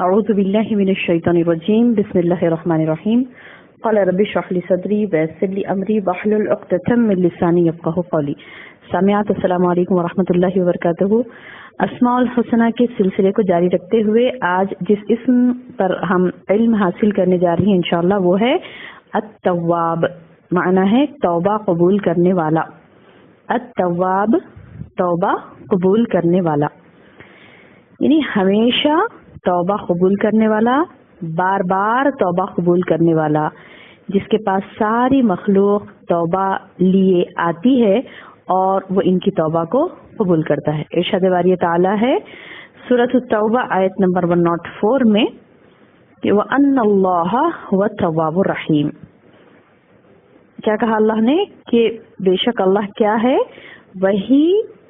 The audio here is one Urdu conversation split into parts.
اعوذ باللہ من الشیطان الرجیم بسم اللہ الرحمن الرحیم قال رب اشرح لي صدری ویسر لي امری واحلل عقدۃ من لسانی یفقهوا قولی. سامعات السلام علیکم ورحمۃ اللہ وبرکاتہ. اسماء الحسنہ کے سلسلے کو جاری رکھتے ہوئے آج جس اسم پر ہم علم حاصل کرنے جا رہے ہیں انشاءاللہ وہ ہے التواب. معنی ہے توبہ قبول کرنے والا. التواب توبہ قبول کرنے والا یعنی ہمیشہ توبہ قبول کرنے والا، بار بار توبہ قبول کرنے والا، جس کے پاس ساری مخلوق توبہ لیے آتی ہے اور وہ ان کی توبہ کو قبول کرتا ہے. ارشاد باری تعالی ہے سورۃ التوبہ آیت نمبر 104 میں کہ وَأَنَّ اللَّهَ هُوَ التَّوَّابُ الرَّحِيمُ. کیا کہا اللہ نے کہ بے شک اللہ کیا ہے، وہی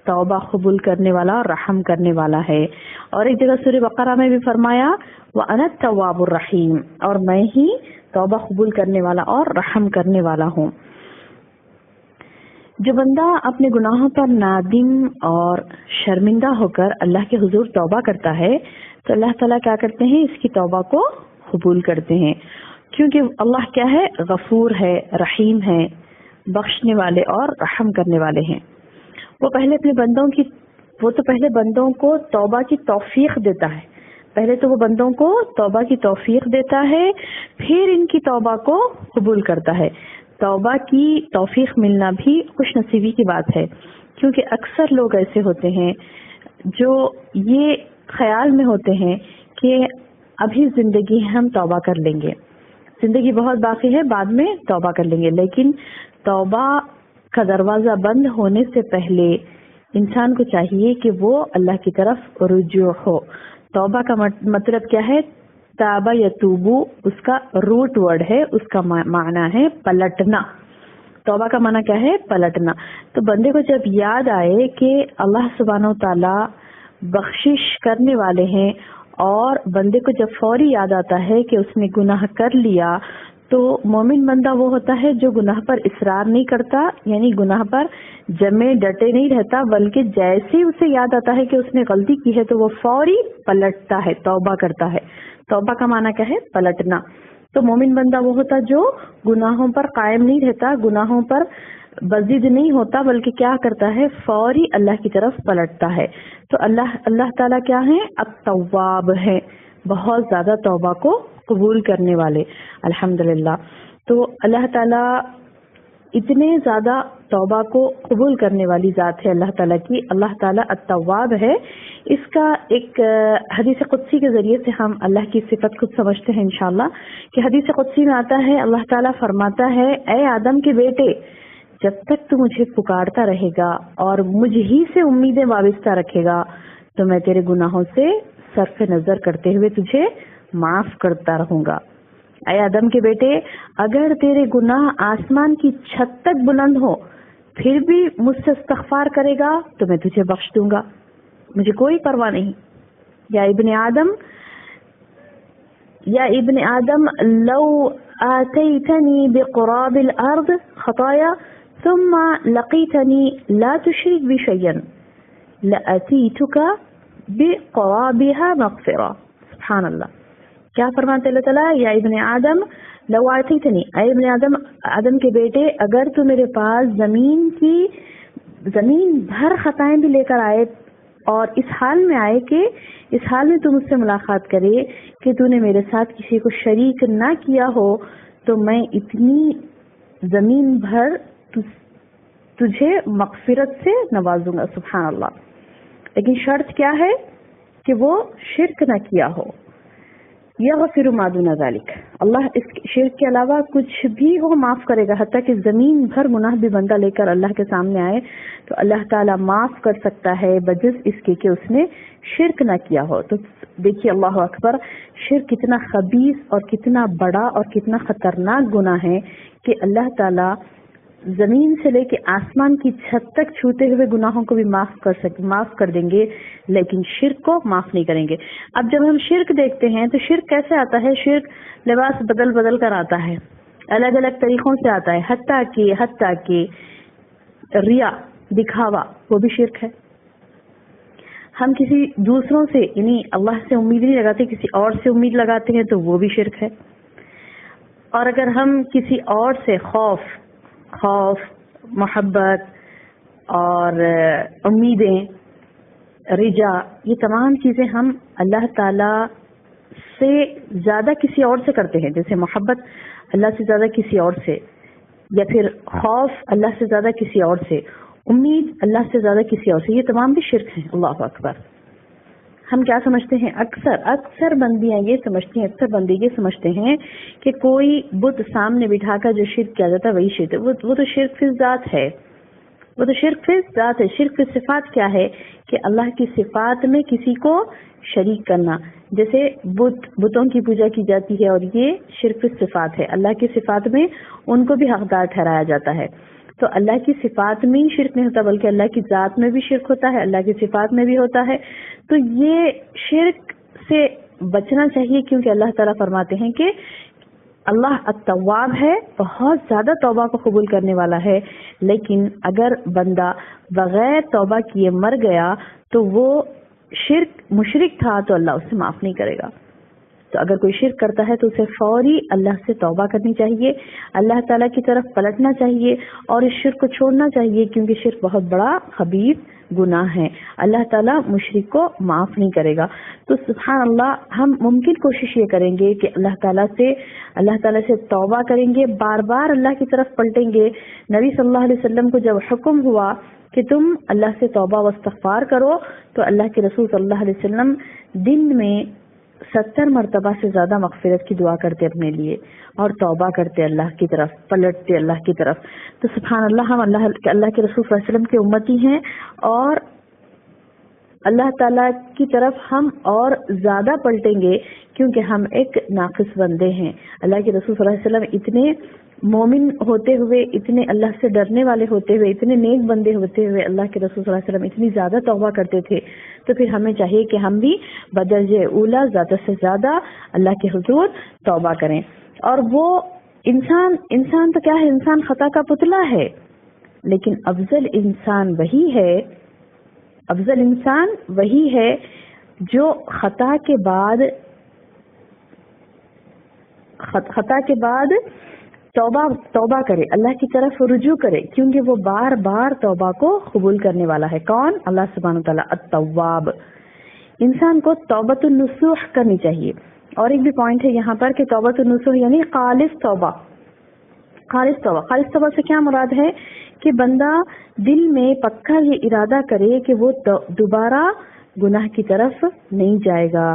توبہ قبول کرنے والا اور رحم کرنے والا ہے. اور ایک جگہ سورہ بقرہ میں بھی فرمایا وَأَنَا التَّوَّابُ الرَّحِيمُ، اور میں ہی توبہ قبول کرنے والا اور رحم کرنے والا ہوں. جو بندہ اپنے گناہوں پر نادم اور شرمندہ ہو کر اللہ کے حضور توبہ کرتا ہے تو اللہ تعالیٰ کیا کرتے ہیں، اس کی توبہ کو قبول کرتے ہیں، کیونکہ اللہ کیا ہے، غفور ہے، رحیم ہے، بخشنے والے اور رحم کرنے والے ہیں. وہ تو پہلے بندوں کو توبہ کی توفیق دیتا ہے. پہلے تو وہ بندوں کو توبہ کی توفیق دیتا ہے، پھر ان کی توبہ کو قبول کرتا ہے. توبہ کی توفیق ملنا بھی خوش نصیبی کی بات ہے، کیونکہ اکثر لوگ ایسے ہوتے ہیں جو یہ خیال میں ہوتے ہیں کہ ابھی زندگی ہم توبہ کر لیں گے، زندگی بہت باقی ہے، بعد میں توبہ کر لیں گے. لیکن توبہ کا دروازہ بند ہونے سے پہلے انسان کو چاہیے کہ وہ اللہ کی طرف رجوع ہو. توبہ کا مطلب کیا ہے، تابہ یتوبو اس کا روٹ ورڈ ہے، اس کا معنی ہے پلٹنا. توبہ کا معنی کیا ہے، پلٹنا. تو بندے کو جب یاد آئے کہ اللہ سبحانہ و تعالی بخشش کرنے والے ہیں، اور بندے کو جب فوری یاد آتا ہے کہ اس نے گناہ کر لیا، تو مومن بندہ وہ ہوتا ہے جو گناہ پر اصرار نہیں کرتا، یعنی گناہ پر جمے ڈٹے نہیں رہتا، بلکہ جیسے اسے یاد آتا ہے کہ اس نے غلطی کی ہے تو وہ فوری پلٹتا ہے، توبہ کرتا ہے. توبہ کا معنی کیا ہے، پلٹنا. تو مومن بندہ وہ ہوتا جو گناہوں پر قائم نہیں رہتا، گناہوں پر بزد نہیں ہوتا، بلکہ کیا کرتا ہے، فوری اللہ کی طرف پلٹتا ہے. تو اللہ تعالیٰ کیا ہے، التواب ہے، بہت زیادہ توبہ کو قبول کرنے والے. الحمدللہ. تو اللہ تعالیٰ اتنے زیادہ توبہ کو قبول کرنے والی ذات ہے اللہ تعالیٰ کی. اللہ تعالیٰ التواب ہے. اس کا ایک حدیث قدسی کے ذریعے سے ہم اللہ کی صفت خود سمجھتے ہیں انشاءاللہ، کہ حدیث قدسی میں آتا ہے اللہ تعالیٰ فرماتا ہے اے آدم کے بیٹے، جب تک تو مجھے پکارتا رہے گا اور مجھ ہی سے امیدیں وابستہ رکھے گا تو میں تیرے گناہوں سے صرف نظر کرتے ہوئے تجھے معاف کرتا رہوں گا. اے آدم کے بیٹے، اگر تیرے گناہ آسمان کی چھت تک بلند ہو پھر بھی مجھ سے استغفار کرے گا تو میں تجھے بخش دوں گا، مجھے کوئی پرواہ نہیں. یا ابن آدم لو آتیتنی بقراب الارض خطایا ثم لقیتنی لا تشرک بی شیئا لأتیتک بقرابها مغفرہ. سبحان اللہ. کیا فرماتے اللہ تعالیٰ، یا ابن آدم لو آتیتنی، اے ابن آدم کے بیٹے، اگر تو میرے پاس زمین بھر خطائیں بھی لے کر آئے اور اس حال میں تو مجھ سے ملاقات کرے کہ تو نے میرے ساتھ کسی کو شریک نہ کیا ہو، تو میں اتنی زمین بھر تجھے مغفرت سے نوازوں گا. سبحان اللہ. لیکن شرط کیا ہے کہ وہ شرک نہ کیا ہو. یغفر ما دون ذلک، اللہ اس شرک کے علاوہ کچھ بھی ہو معاف کرے گا. حتیٰ کہ زمین بھر گناہ بھی بندہ لے کر اللہ کے سامنے آئے تو اللہ تعالیٰ معاف کر سکتا ہے، بجز اس کے کہ اس نے شرک نہ کیا ہو. تو دیکھیے اللہ اکبر، شرک کتنا خبیث اور کتنا بڑا اور کتنا خطرناک گناہ ہے کہ اللہ تعالیٰ زمین سے لے کے آسمان کی چھت تک چھوتے ہوئے گناہوں کو بھی معاف کر دیں گے، لیکن شرک کو معاف نہیں کریں گے. اب جب ہم شرک دیکھتے ہیں تو شرک کیسے آتا ہے، شرک لباس بدل کر آتا ہے، الگ الگ طریقوں سے آتا ہے، حتیٰ کہ ریا، دکھاوا، وہ بھی شرک ہے. ہم کسی دوسروں سے یعنی اللہ سے امید نہیں لگاتے، کسی اور سے امید لگاتے ہیں تو وہ بھی شرک ہے. اور اگر ہم کسی اور سے خوف، محبت اور امیدیں، رجا، یہ تمام چیزیں ہم اللہ تعالی سے زیادہ کسی اور سے کرتے ہیں، جیسے محبت اللہ سے زیادہ کسی اور سے، یا پھر خوف اللہ سے زیادہ کسی اور سے، امید اللہ سے زیادہ کسی اور سے، یہ تمام بھی شرک ہیں. اللہ اکبر. ہم کیا سمجھتے ہیں؟ اکثر بندیاں یہ سمجھتی ہیں، اکثر بندے یہ سمجھتے ہیں کہ کوئی بت سامنے بٹھا کر جو شرک کیا جاتا ہے وہی شرک ہے. وہ تو شرک فی ذات ہے، وہ تو شرک فی ذات ہے. شرک فی صفات کیا ہے؟ کہ اللہ کی صفات میں کسی کو شریک کرنا. جیسے بتوں کی پوجا کی جاتی ہے اور یہ شرک فی صفات ہے. اللہ کی صفات میں ان کو بھی حقدار ٹھہرایا جاتا ہے. تو اللہ کی صفات میں ہی شرک نہیں ہوتا بلکہ اللہ کی ذات میں بھی شرک ہوتا ہے، اللہ کی صفات میں بھی ہوتا ہے. تو یہ شرک سے بچنا چاہیے، کیونکہ اللہ تعالیٰ فرماتے ہیں کہ اللہ التواب ہے، بہت زیادہ توبہ کو قبول کرنے والا ہے. لیکن اگر بندہ بغیر توبہ کیے مر گیا تو وہ مشرک تھا تو اللہ اسے معاف نہیں کرے گا. تو اگر کوئی شرک کرتا ہے تو اسے فوری اللہ سے توبہ کرنی چاہیے، اللہ تعالیٰ کی طرف پلٹنا چاہیے اور اس شرک کو چھوڑنا چاہیے، کیونکہ شرک بہت بڑا خبیث گناہ ہے. اللہ تعالیٰ مشرک کو معاف نہیں کرے گا. تو سبحان اللہ، ہم ممکن کوشش یہ کریں گے کہ اللہ تعالیٰ سے توبہ کریں گے، بار بار اللہ کی طرف پلٹیں گے. نبی صلی اللہ علیہ وسلم کو جب حکم ہوا کہ تم اللہ سے توبہ و استغفار کرو تو اللہ کے رسول صلی اللہ علیہ وسلم دن میں 70 مرتبہ سے زیادہ مغفرت کی دعا کرتے اپنے لیے اور توبہ کرتے اللہ کی طرف، پلٹتے اللہ کی طرف. تو سبحان اللہ، ہم اللہ کے رسول صلی اللہ علیہ وسلم کے امتی ہیں اور اللہ تعالیٰ کی طرف ہم اور زیادہ پلٹیں گے کیونکہ ہم ایک ناقص بندے ہیں. اللہ کے رسول صلی اللہ علیہ وسلم اتنے مومن ہوتے ہوئے، اتنے اللہ سے ڈرنے والے ہوتے ہوئے، اتنے نیک بندے ہوتے ہوئے اللہ کے رسول صلی اللہ علیہ وسلم اتنی زیادہ توبہ کرتے تھے. تو پھر ہمیں چاہیے کہ ہم بھی بدرجہ اولا زیادہ سے زیادہ اللہ کے حضور توبہ کریں. اور وہ انسان تو کیا ہے، انسان خطا کا پتلا ہے، لیکن افضل انسان وہی ہے جو خطا کے بعد توبہ کرے، اللہ کی طرف رجوع کرے، کیونکہ وہ بار بار توبہ کو قبول کرنے والا ہے. کون؟ اللہ سبحانہ وتعالیٰ التواب. انسان کو توبۃ النصوح کرنی چاہیے. اور ایک بھی پوائنٹ ہے یہاں پر کہ توبۃ النصوح یعنی خالص توبہ سے کیا مراد ہے کہ بندہ دل میں پکا یہ ارادہ کرے کہ وہ دوبارہ گناہ کی طرف نہیں جائے گا،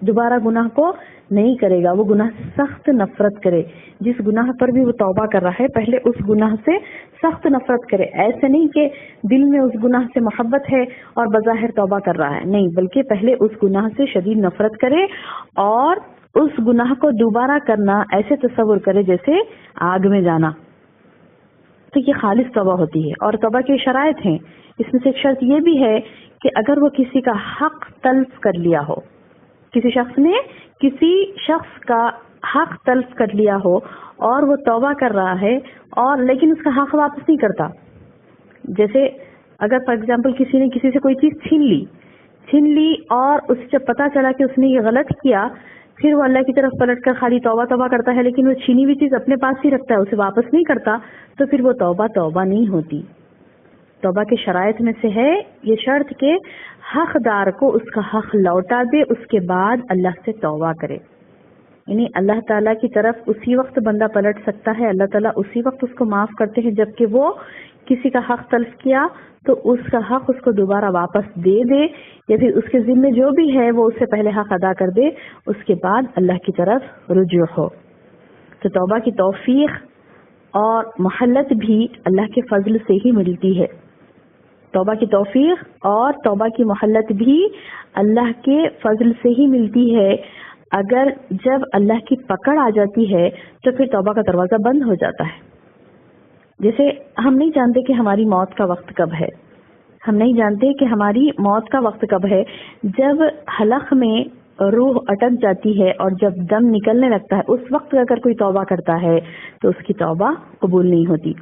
دوبارہ گناہ کو نہیں کرے گا، وہ گناہ سے سخت نفرت کرے. جس گناہ پر بھی وہ توبہ کر رہا ہے پہلے اس گناہ سے سخت نفرت کرے. ایسے نہیں کہ دل میں اس گناہ سے محبت ہے اور بظاہر توبہ کر رہا ہے، نہیں، بلکہ پہلے اس گناہ سے شدید نفرت کرے اور اس گناہ کو دوبارہ کرنا ایسے تصور کرے جیسے آگ میں جانا. تو یہ خالص توبہ ہوتی ہے. اور توبہ کی شرائط ہیں، اس میں سے ایک شرط یہ بھی ہے کہ اگر وہ کسی کا حق تلف کر لیا ہو، کسی شخص کا حق تلف کر لیا ہو اور وہ توبہ کر رہا ہے اور لیکن اس کا حق واپس نہیں کرتا. جیسے اگر فار ایگزامپل کسی نے کسی سے کوئی چیز چھین لی اور اسے جب پتا چلا کہ اس نے یہ غلط کیا، پھر وہ اللہ کی طرف پلٹ کر خالی توبہ کرتا ہے لیکن وہ چھینی ہوئی چیز اپنے پاس ہی رکھتا ہے، اسے واپس نہیں کرتا، تو پھر وہ توبہ نہیں ہوتی. توبہ کے شرائط میں سے ہے یہ شرط کہ حقدار کو اس کا حق لوٹا دے، اس کے بعد اللہ سے توبہ کرے. یعنی اللہ تعالیٰ کی طرف اسی وقت بندہ پلٹ سکتا ہے، اللہ تعالیٰ اسی وقت اس کو معاف کرتے ہیں جبکہ وہ کسی کا حق تلف کیا تو اس کا حق اس کو دوبارہ واپس دے دے، یا پھر اس کے ذمے جو بھی ہے وہ اس سے پہلے حق ادا کر دے، اس کے بعد اللہ کی طرف رجوع ہو. تو توبہ کی توفیق اور محلت بھی اللہ کے فضل سے ہی ملتی ہے. توبہ کی توفیق اور توبہ کی محلت بھی اللہ کے فضل سے ہی ملتی ہے. اگر جب اللہ کی پکڑ آ جاتی ہے تو پھر توبہ کا دروازہ بند ہو جاتا ہے. جیسے ہم نہیں جانتے کہ ہماری موت کا وقت کب ہے، ہم نہیں جانتے کہ ہماری موت کا وقت کب ہے. جب حلق میں روح اٹک جاتی ہے اور جب دم نکلنے لگتا ہے اس وقت اگر کوئی توبہ کرتا ہے تو اس کی توبہ قبول نہیں ہوتی.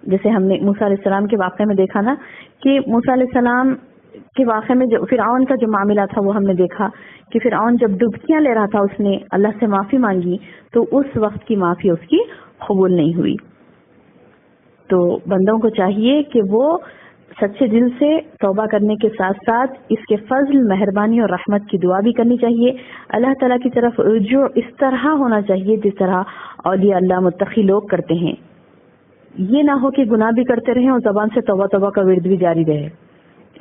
جیسے ہم نے موسیٰ علیہ السلام کے واقعے میں دیکھا نا کہ موسیٰ علیہ السلام کے واقعے میں جو فرعون کا جو معاملہ تھا وہ ہم نے دیکھا کہ فرعون جب ڈبکیاں لے رہا تھا اس نے اللہ سے معافی مانگی تو اس وقت کی معافی اس کی قبول نہیں ہوئی. تو بندوں کو چاہیے کہ وہ سچے دل سے توبہ کرنے کے ساتھ ساتھ اس کے فضل، مہربانی اور رحمت کی دعا بھی کرنی چاہیے. اللہ تعالیٰ کی طرف رجوع اس طرح ہونا چاہیے جس طرح اولیاء اللہ متقی لوگ کرتے ہیں. یہ نہ ہو کہ گناہ بھی کرتے رہیں اور زبان سے توبہ توبہ کا ورد بھی جاری رہے.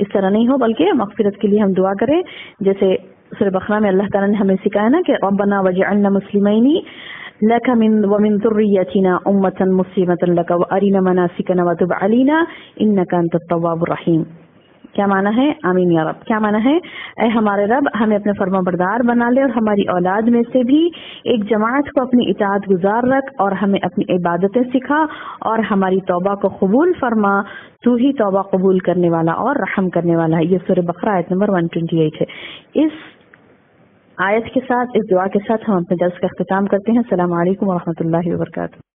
اس طرح نہیں ہو، بلکہ مغفرت کے لیے ہم دعا کریں. جیسے سورہ بقرہ میں اللہ تعالیٰ نے ہمیں سکھایا نا کہ ربنا وجعلنا مسلمین لك ومن ذريتنا أمة مسلمة لك وأرنا مناسكنا وتب علينا إنك أنت التواب الرحيم. کیا معنی ہے؟ آمین یا رب. کیا معنی ہے؟ اے ہمارے رب ہمیں اپنے فرما بردار بنا لے اور ہماری اولاد میں سے بھی ایک جماعت کو اپنی اطاعت گزار رکھ اور ہمیں اپنی عبادتیں سکھا اور ہماری توبہ کو قبول فرما. تو ہی توبہ قبول کرنے والا اور رحم کرنے والا ہے. یہ سورہ بقرہ آیت نمبر 128 ہے. اس آیت کے ساتھ، اس دعا کے ساتھ ہم اپنے درس کا اختتام کرتے ہیں. السلام علیکم ورحمۃ اللہ وبرکاتہ.